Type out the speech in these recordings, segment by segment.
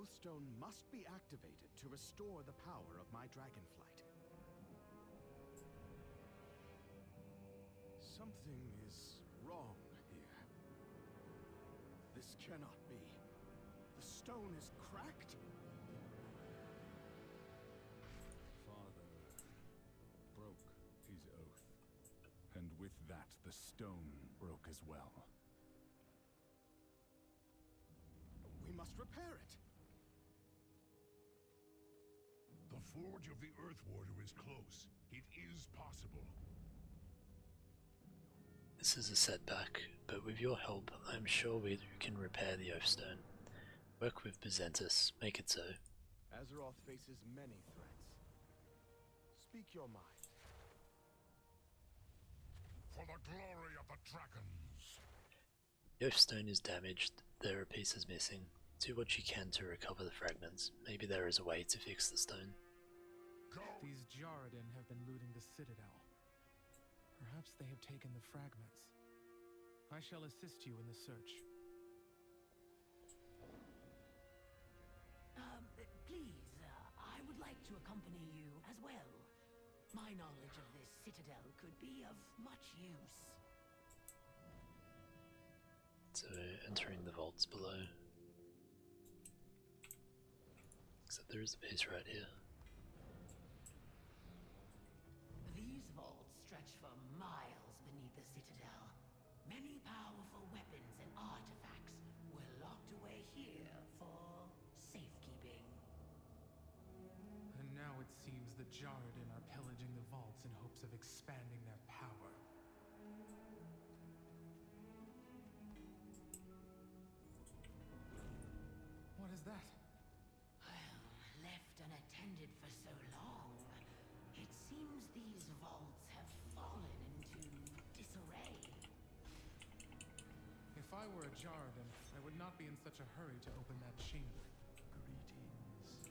Oathstone must be activated to restore the power of my Dragonflight. Something is wrong here. This cannot be. The stone is cracked? Father broke his oath, and with that the stone broke as well. We must repair it. The forge of the Earth Warder is close. It is possible. This is a setback, but with your help, I am sure we can repair the Oathstone. Work with Byzantis, make it so. Azeroth faces many threats. Speak your mind. For the glory of the dragons. The Oathstone is damaged, there are pieces missing. Do what you can to recover the fragments. Maybe there is a way to fix the stone. Go! These Jarden have been looting the Citadel. Perhaps they have taken the fragments. I shall assist you in the search. Please, I would like to accompany you as well. My knowledge of this Citadel could be of much use. So, entering the vaults below. Except there is a piece right here. These vaults stretch for miles beneath the Citadel. Many powerful weapons and artifacts were locked away here for safekeeping. And now it seems the Jarden are pillaging the vaults in hopes of expanding their power. What is that? Well, left unattended for so long, it seems these vaults have fallen into disarray. If I were a Jarden, I would not be in such a hurry to open that chamber. Greetings.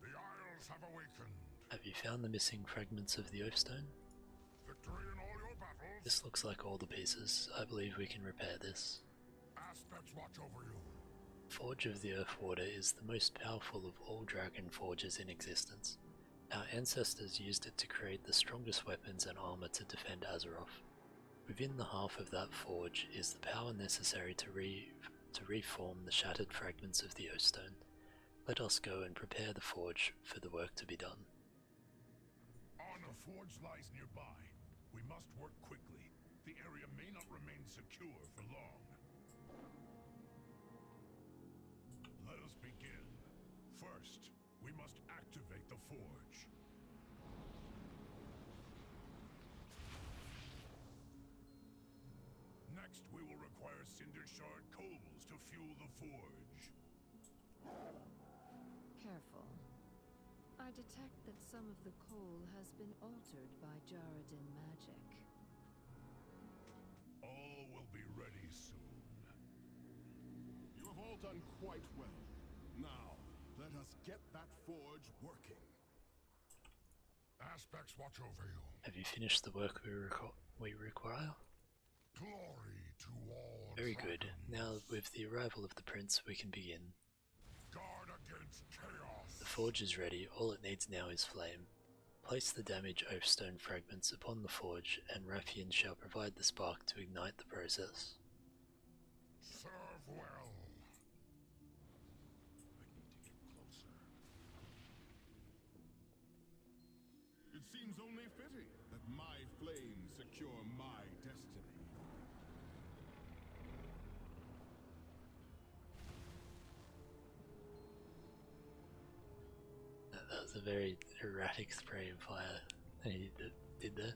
The Isles have awakened. Have you found the missing fragments of the Oathstone? Victory in all your battles. This looks like all the pieces. I believe we can repair this. Aspects watch over you. Forge of the Earth Warder is the most powerful of all dragon forges in existence. Our ancestors used it to create the strongest weapons and armor to defend Azeroth. Within the heart of that forge is the power necessary to reform the shattered fragments of the Oathstone. Let us go and prepare the forge for the work to be done. The forge lies nearby. We must work quickly. The area may not remain secure for long. Let us begin. First, we must activate the forge. Next, we will require cinder shard coals to fuel the forge. Careful. I detect that some of the coal has been altered by Jarden magic. All will be ready soon. You have all done quite well. Now, let us get that forge working. Aspects watch over you. Have you finished the work we require? Glory to all. Very good. dragons. Now, with the arrival of the prince, we can begin. Guard against chaos. The forge is ready, all it needs now is flame. Place the damaged Oathstone fragments upon the forge, and Rathian shall provide the spark to ignite the process. Serve well. I need to get closer. It seems only fitting that my flame secure my destiny. That was a very erratic spray of fire that he did there.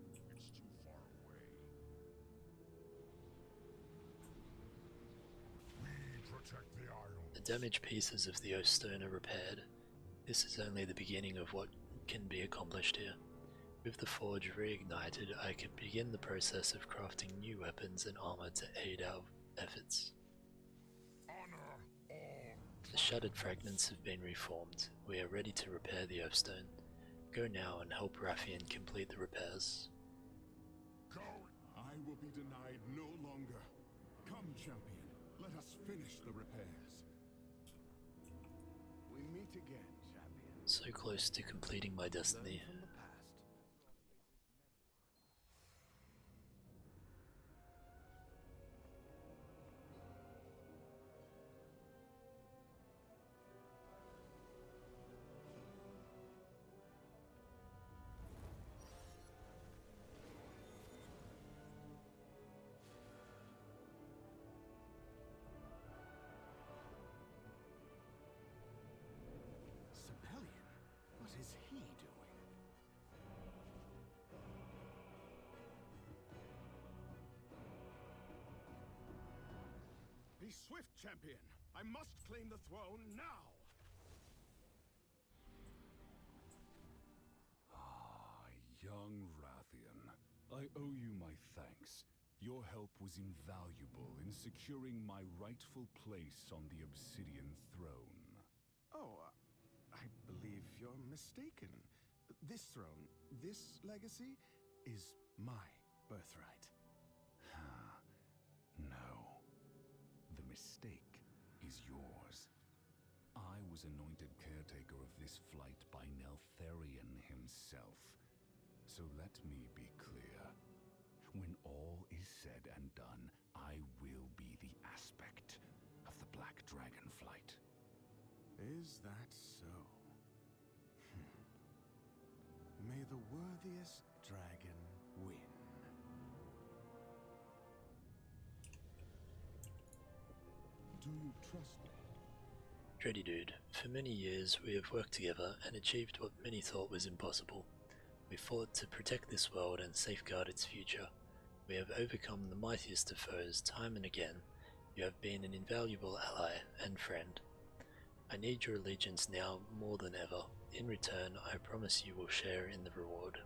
It's too far away. We protect the Isles. The damaged pieces of the Oathstone are repaired. This is only the beginning of what can be accomplished here. With the forge reignited, I can begin the process of crafting new weapons and armor to aid our efforts. Honor all. The shattered fragments have been reformed. We are ready to repair the Oathstone. Go now and help Rathian complete the repairs. Go! I will be denied no longer. Come, champion, let us finish the repairs. We meet again, champion. So close to completing my destiny. Learn from the past. Sibelian? What is he doing? Be swift, champion! I must claim the throne now! Ah, young Rathian. I owe you my thanks. Your help was invaluable in securing my rightful place on the Obsidian throne. Oh, I believe you're mistaken. This throne, this legacy, is my birthright. No. The mistake is yours. I was anointed caretaker of this flight by Neltharion himself. So let me be clear. When all is said and done, I will be the aspect of the Black Dragonflight. Is that so? May the worthiest dragon win. Do you trust me? Dready Dude, for many years we have worked together and achieved what many thought was impossible. We fought to protect this world and safeguard its future. We have overcome the mightiest of foes time and again. You have been an invaluable ally and friend. I need your allegiance now more than ever. In return, I promise you will share in the reward.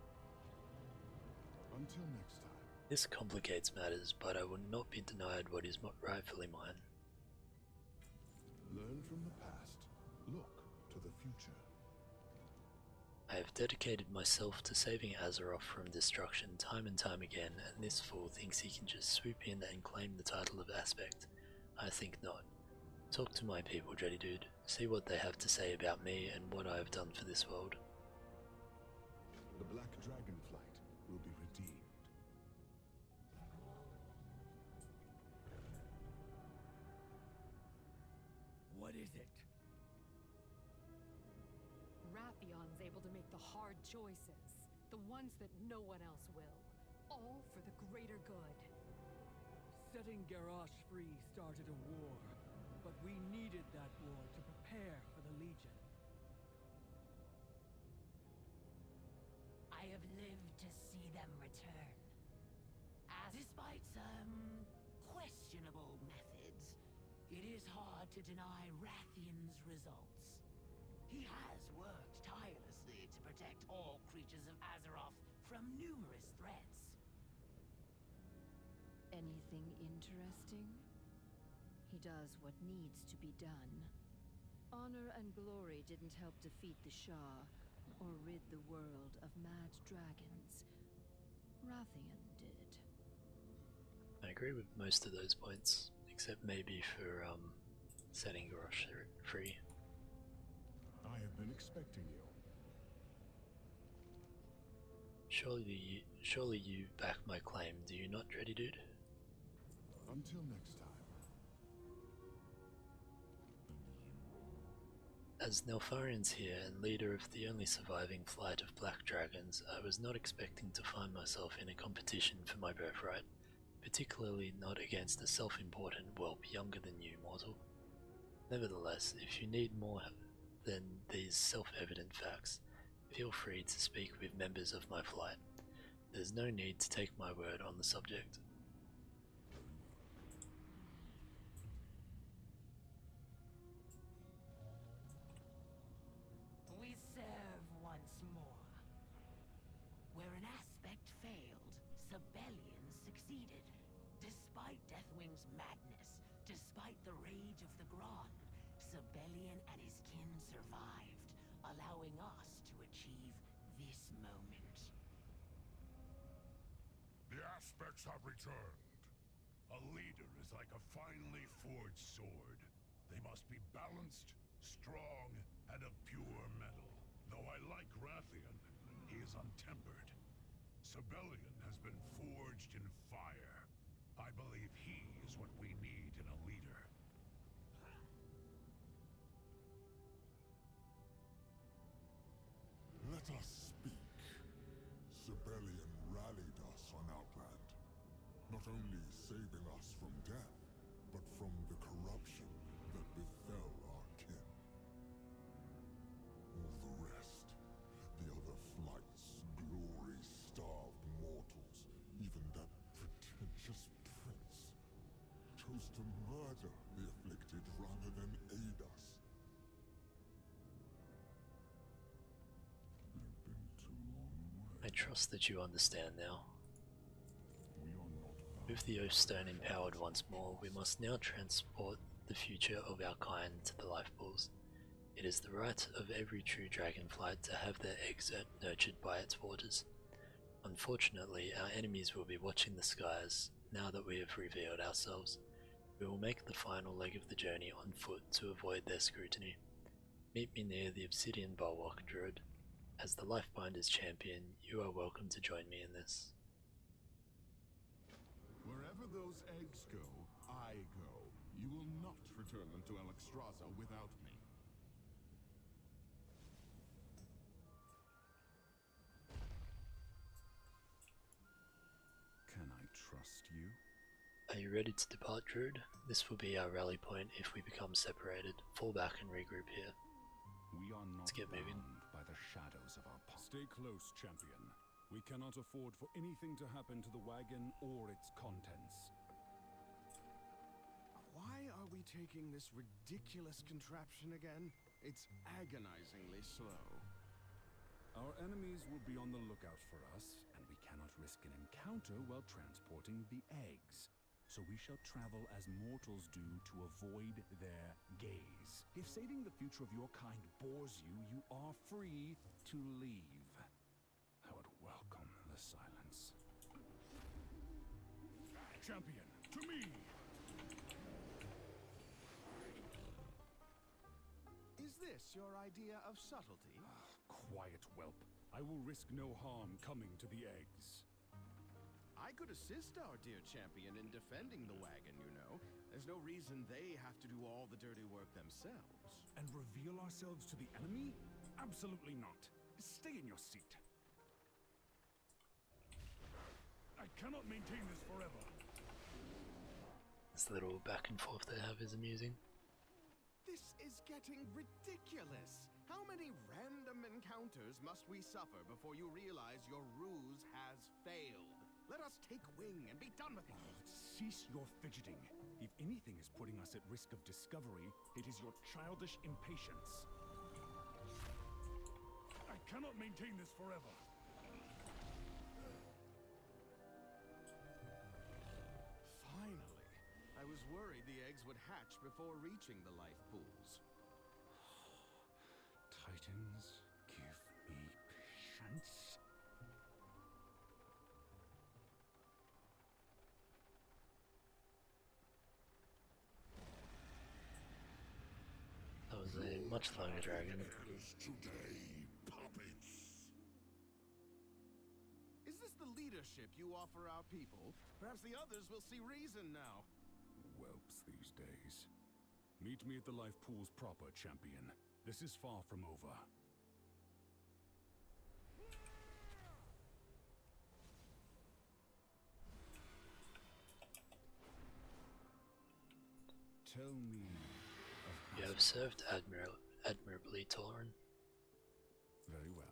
Until next time. This complicates matters, but I will not be denied what is rightfully mine. Learn from the past. Look to the future. I have dedicated myself to saving Azeroth from destruction time and time again, and this fool thinks he can just swoop in and claim the title of Aspect. I think not. Talk to my people, Dready Dude. See what they have to say about me and what I have done for this world. The Black Dragonflight will be redeemed. What is it? Rathion's able to make the hard choices, the ones that no one else will, all for the greater good. Setting Garrosh free started a war, but we needed that war to prepare for the Legion. I have lived to see them return. As despite some questionable methods, it is hard to deny Rathion's results. He has worked tirelessly to protect all creatures of Azeroth from numerous threats. Anything interesting? He does what needs to be done. Honor and glory didn't help defeat the Shah or rid the world of mad dragons. Rathian did. I agree with most of those points, except maybe for setting Garrosh free. I have been expecting you. Surely you back my claim, do you not, Dready Dude? Until next time. As Neltharian's here and leader of the only surviving flight of black dragons, I was not expecting to find myself in a competition for my birthright, particularly not against a self-important whelp younger than you, mortal. Nevertheless, if you need more than these self-evident facts, feel free to speak with members of my flight. There's no need to take my word on the subject. We serve once more. Where an aspect failed, Sibelian succeeded. Despite Deathwing's madness, despite the rage of the Grond, Sibelian and his kin survived, allowing us to achieve moment. The aspects have returned. A leader is like a finely forged sword. They must be balanced, strong, and of pure metal. Though I like Rathian, he is untempered. Sibelian has been forged in fire. I believe he is what we need in a leader. Let us speak. Sibelian rallied us on Outland, not only saving us from death, but from the corruption that befell our kin. All the rest, the other flights, glory-starved mortals, even that pretentious prince, chose to murder the afflicted rather than aid us. I've been too long away. I trust that you understand now. We are not bound. With the Oath Stone empowered once more, we must now transport the future of our kind to the life pools. It is the right of every true Dragonflight to have their eggs nurtured by its forges. Unfortunately, our enemies will be watching the skies now that we have revealed ourselves. We will make the final leg of the journey on foot to avoid their scrutiny. Meet me near the Obsidian Bulwark, Druid. As the Lifebinder's champion, you are welcome to join me in this. Wherever those eggs go, I go. You will not return them to Alexstrasza without me. Can I trust you? Are you ready to depart, Druid? This will be our rally point if we become separated. Fall back and regroup here. We are not Let's get moving. bound by the shadows of our past. Stay close, champion. We cannot afford for anything to happen to the wagon or its contents. Why are we taking this ridiculous contraption again? It's agonizingly slow. Our enemies will be on the lookout for us, and we cannot risk an encounter while transporting the eggs. So we shall travel as mortals do to avoid their gaze. If saving the future of your kind bores you, you are free to leave. I would welcome the silence. Champion, to me! Is this your idea of subtlety? Quiet, whelp. I will risk no harm coming to the eggs. I could assist our dear champion in defending the wagon, you know. There's no reason they have to do all the dirty work themselves. And reveal ourselves to the enemy? Absolutely not. Stay in your seat. I cannot maintain this forever. This little back and forth they have is amusing. This is getting ridiculous. How many random encounters must we suffer before you realize your ruse has failed? Let us take wing and be done with it. Cease your fidgeting. If anything is putting us at risk of discovery, it is your childish impatience. I cannot maintain this forever. Finally. I was worried the eggs would hatch before reaching the life pools. Titans, give me patience. That was a much longer dragon. Today, puppets. Is this the leadership you offer our people? Perhaps the others will see reason now. Whelps these days. Meet me at the life pools proper, champion. This is far from over. Tell me of You have served admirably, Torin. Very well.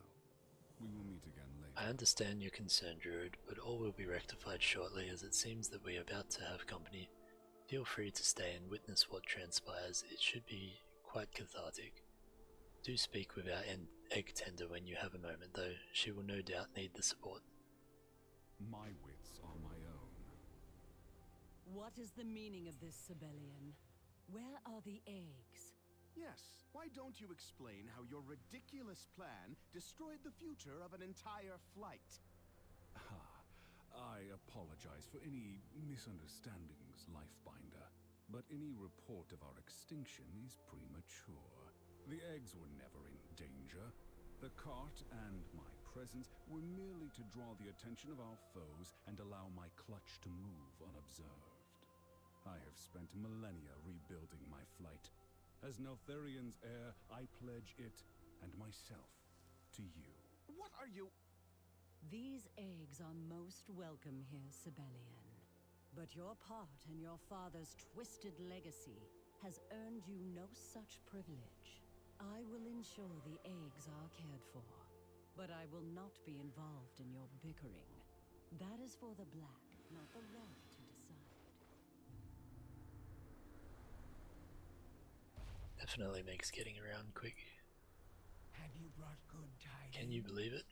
We will meet again later. I understand your concern, Druid, but all will be rectified shortly as it seems that we are about to have company. Feel free to stay and witness what transpires. It should be quite cathartic. Do speak with our Eggtender when you have a moment, though. She will no doubt need the support. My wits are my own. What is the meaning of this, Sibelian? Where are the eggs? Yes, why don't you explain how your ridiculous plan destroyed the future of an entire flight? I apologize for any misunderstandings, Lifebinder, but any report of our extinction is premature. The eggs were never in danger. The cart and my presence were merely to draw the attention of our foes and allow my clutch to move unobserved. I have spent millennia rebuilding my flight. As Neltharian's heir, I pledge it and myself to you. What are you... These eggs are most welcome here, Sibelian. But your part in your father's twisted legacy has earned you no such privilege. I will ensure the eggs are cared for, but I will not be involved in your bickering. That is for the Black, not the Red, to decide. Definitely makes getting around quick. Have you brought good tidings? Can you believe it?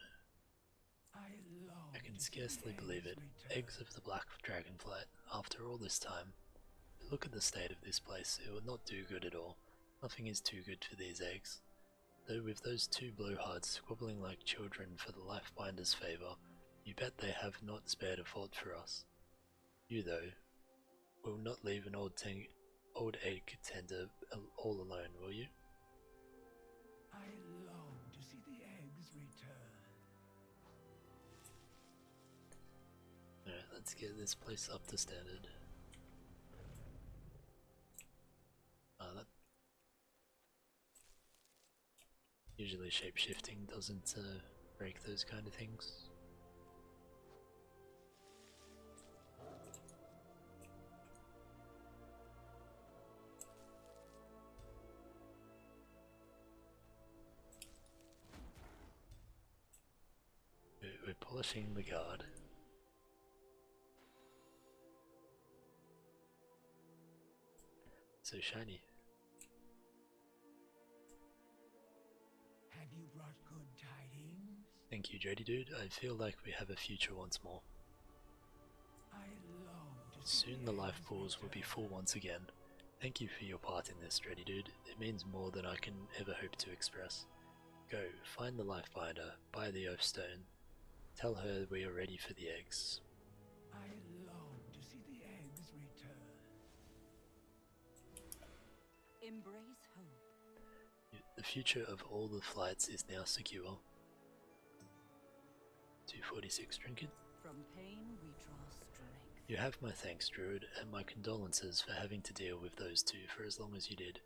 I can scarcely believe it. Eggs of the Black Dragonflight, after all this time. Look at the state of this place, it will not do good at all. Nothing is too good for these eggs. Though with those two blowhards squabbling like children for the Lifebinder's favour, you bet they have not spared a thought for us. You, though, will not leave an old Eggtender all alone, will you? I long to see the eggs return. Alright, let's get this place up to standard. That usually shape-shifting doesn't break those kind of things. We're polishing the guard. So shiny. Have you brought good tidings? Thank you, Jody Dude. I feel like we have a future once more. I long to Soon the life pools will be full once again. Thank you for your part in this, Jody Dude. It means more than I can ever hope to express. Go, find the Lifebinder, buy the Oathstone. Tell her we are ready for the eggs. I long to see the eggs return. Embrace hope. The future of all the flights is now secure. 246 trinket. From pain we draw strength. You have my thanks, Druid, and my condolences for having to deal with those two for as long as you did.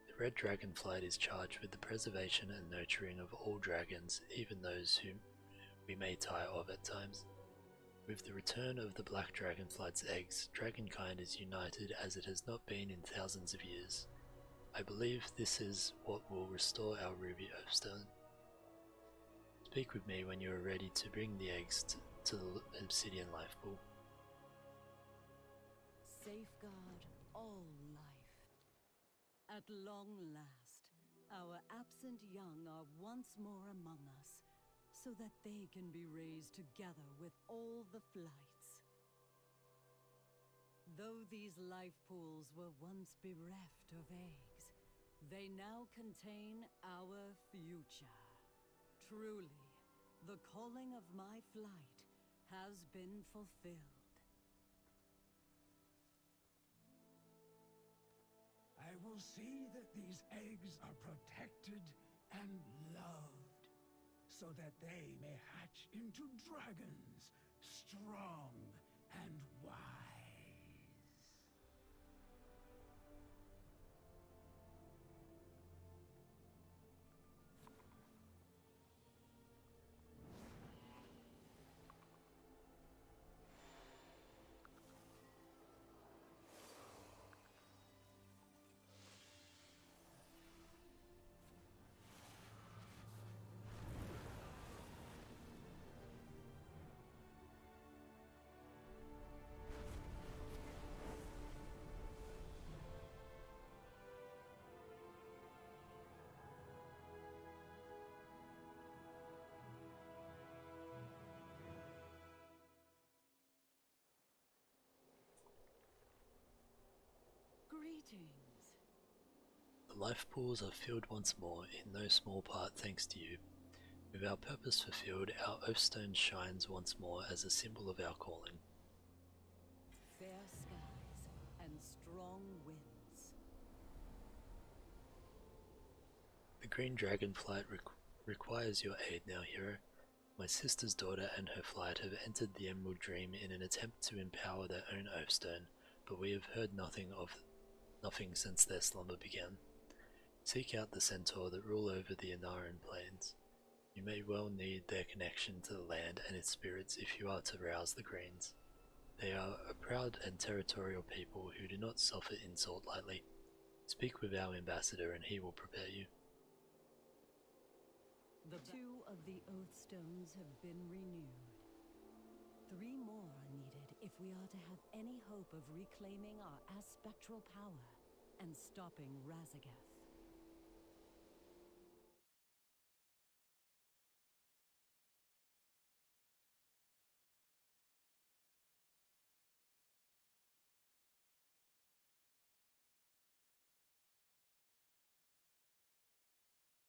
The Red Dragonflight is charged with the preservation and nurturing of all dragons, even those whom we may tire of at times. With the return of the Black Dragonflight's eggs, dragonkind is united as it has not been in thousands of years. I believe this is what will restore our ruby Oathstone. Speak with me when you are ready to bring the eggs to the Obsidian life pool. Safeguard all life. At long last, our absent young are once more among us, so that they can be raised together with all the flights. Though these life pools were once bereft of eggs, they now contain our future. Truly, the calling of my flight has been fulfilled. I will see that these eggs are protected and loved, so that they may hatch into dragons, strong and wise. Greetings. The The life pools are filled once more, in no small part thanks to you. With our purpose fulfilled, our Oathstone shines once more as a symbol of our calling. Fair skies and strong winds. The green Dragonflight requires your aid now, hero. My sister's daughter and her flight have entered the Emerald Dream in an attempt to empower their own Oathstone, but we have heard nothing since their slumber began. Seek out the centaur that rule over the Anaran plains. You may well need their connection to the land and its spirits if you are to rouse the Greens. They are a proud and territorial people who do not suffer insult lightly. Speak with our ambassador and he will prepare you. The 2 of the Oathstones have been renewed. 3 more are needed if we are to have any hope of reclaiming our aspectral power and stopping Razageth.